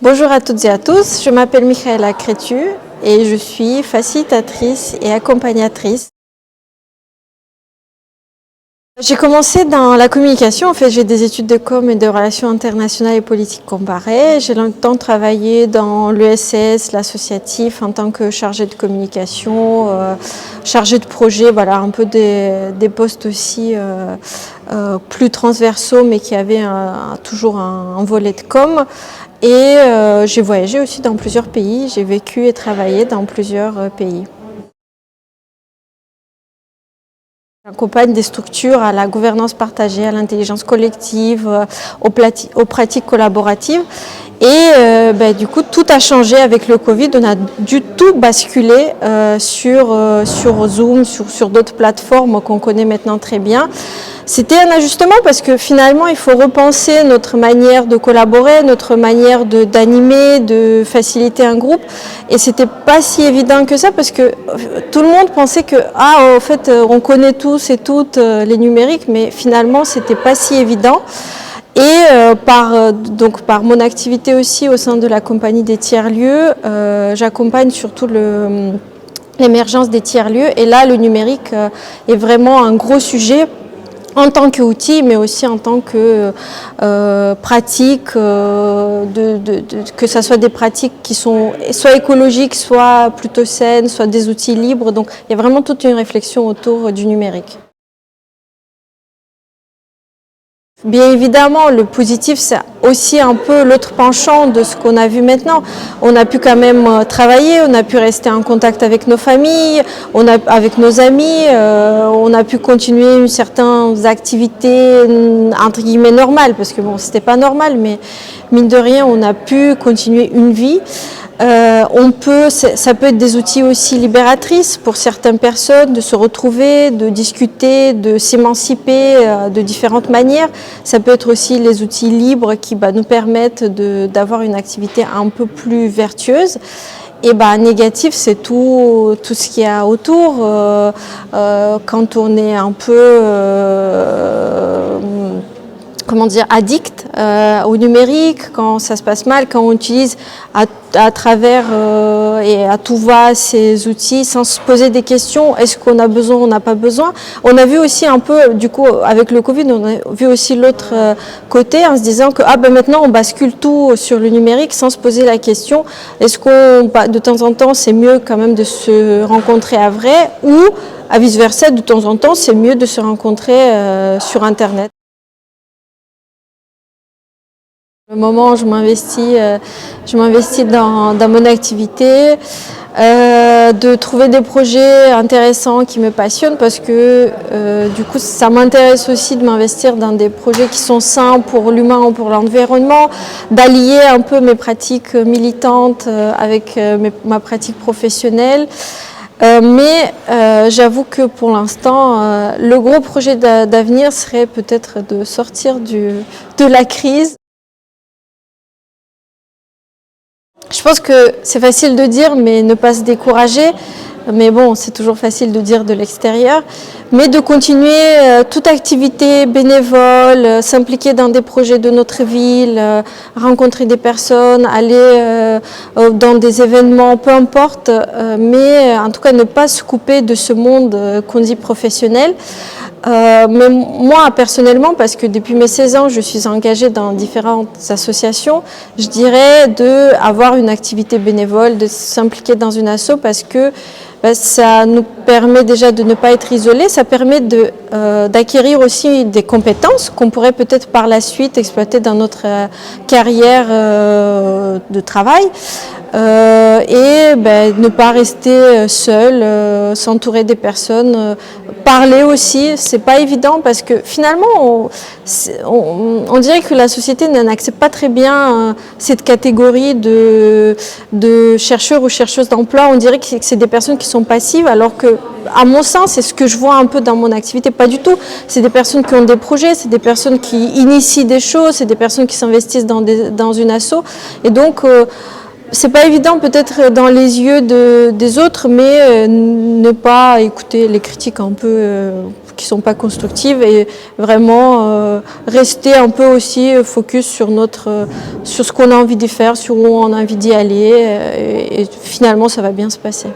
Bonjour à toutes et à tous, je m'appelle Michaela Crétu et je suis facilitatrice et accompagnatrice. J'ai commencé dans la communication, en fait j'ai des études de com et de relations internationales et politiques comparées. J'ai longtemps travaillé dans l'ESS, l'associatif, en tant que chargée de communication, chargée de projet, voilà, un peu des postes aussi plus transversaux mais qui avaient toujours un volet de com. Et j'ai voyagé aussi dans plusieurs pays, j'ai vécu et travaillé dans plusieurs pays. J'accompagne des structures à la gouvernance partagée, à l'intelligence collective, aux pratiques collaboratives. Et du coup, tout a changé avec le Covid. On a dû tout basculer sur Zoom, sur d'autres plateformes qu'on connaît maintenant très bien. C'était un ajustement parce que finalement, il faut repenser notre manière de collaborer, notre manière d'animer, de faciliter un groupe. Et c'était pas si évident que ça parce que tout le monde pensait que, en fait, on connaît tous et toutes les numériques, mais finalement, c'était pas si évident. Et par mon activité aussi au sein de la compagnie des tiers-lieux, j'accompagne surtout l'émergence des tiers-lieux. Et là, le numérique est vraiment un gros sujet en tant qu'outil, mais aussi en tant que pratique, que ce soit des pratiques qui sont soit écologiques, soit plutôt saines, soit des outils libres. Donc il y a vraiment toute une réflexion autour du numérique. Bien évidemment, le positif, c'est aussi un peu l'autre penchant de ce qu'on a vu maintenant. On a pu quand même travailler, on a pu rester en contact avec nos familles, avec nos amis, on a pu continuer certaines activités entre guillemets normales, parce que bon, c'était pas normal, mais mine de rien, on a pu continuer une vie. Ça peut être des outils aussi libératrices pour certaines personnes, de se retrouver, de discuter, de s'émanciper de différentes manières. Ça peut être aussi les outils libres qui nous permettent d'avoir une activité un peu plus vertueuse. Et négatif, c'est tout ce qu'il y a autour. Quand on est un peu addict au numérique, quand ça se passe mal, quand on utilise à travers et à tout va ces outils sans se poser des questions, est-ce qu'on a besoin, on n'a pas besoin. On a vu aussi un peu, du coup, avec le Covid, on a vu aussi l'autre côté en se disant que maintenant on bascule tout sur le numérique sans se poser la question, est-ce de temps en temps c'est mieux quand même de se rencontrer à vrai, ou à vice versa, de temps en temps c'est mieux de se rencontrer sur Internet. Le moment où je m'investis dans mon activité, de trouver des projets intéressants qui me passionnent parce que du coup ça m'intéresse aussi de m'investir dans des projets qui sont sains pour l'humain ou pour l'environnement, d'allier un peu mes pratiques militantes avec ma pratique professionnelle. Mais j'avoue que pour l'instant, le gros projet d'avenir serait peut-être de sortir de la crise. Je pense que c'est facile de dire, mais ne pas se décourager. Mais bon, c'est toujours facile de dire de l'extérieur. Mais de continuer toute activité bénévole, s'impliquer dans des projets de notre ville, rencontrer des personnes, aller dans des événements, peu importe. Mais en tout cas, ne pas se couper de ce monde qu'on dit professionnel. Mais moi, personnellement, parce que depuis mes 16 ans, je suis engagée dans différentes associations, je dirais d'avoir une activité bénévole, de s'impliquer dans une asso parce que ça nous permet déjà de ne pas être isolés, ça permet d'acquérir aussi des compétences qu'on pourrait peut-être par la suite exploiter dans notre carrière de travail. Et ne pas rester seul, s'entourer des personnes, parler aussi, c'est pas évident parce que finalement on dirait que la société n'accepte pas très bien cette catégorie de chercheurs ou chercheuses d'emploi. On dirait que c'est des personnes qui sont passives alors que, à mon sens, c'est ce que je vois un peu dans mon activité, pas du tout. C'est des personnes qui ont des projets, c'est des personnes qui initient des choses, c'est des personnes qui s'investissent dans une asso. Et donc c'est pas évident peut-être dans les yeux des autres, mais ne pas écouter les critiques un peu qui ne sont pas constructives et vraiment rester un peu aussi focus sur sur ce qu'on a envie de faire, sur où on a envie d'y aller et finalement ça va bien se passer.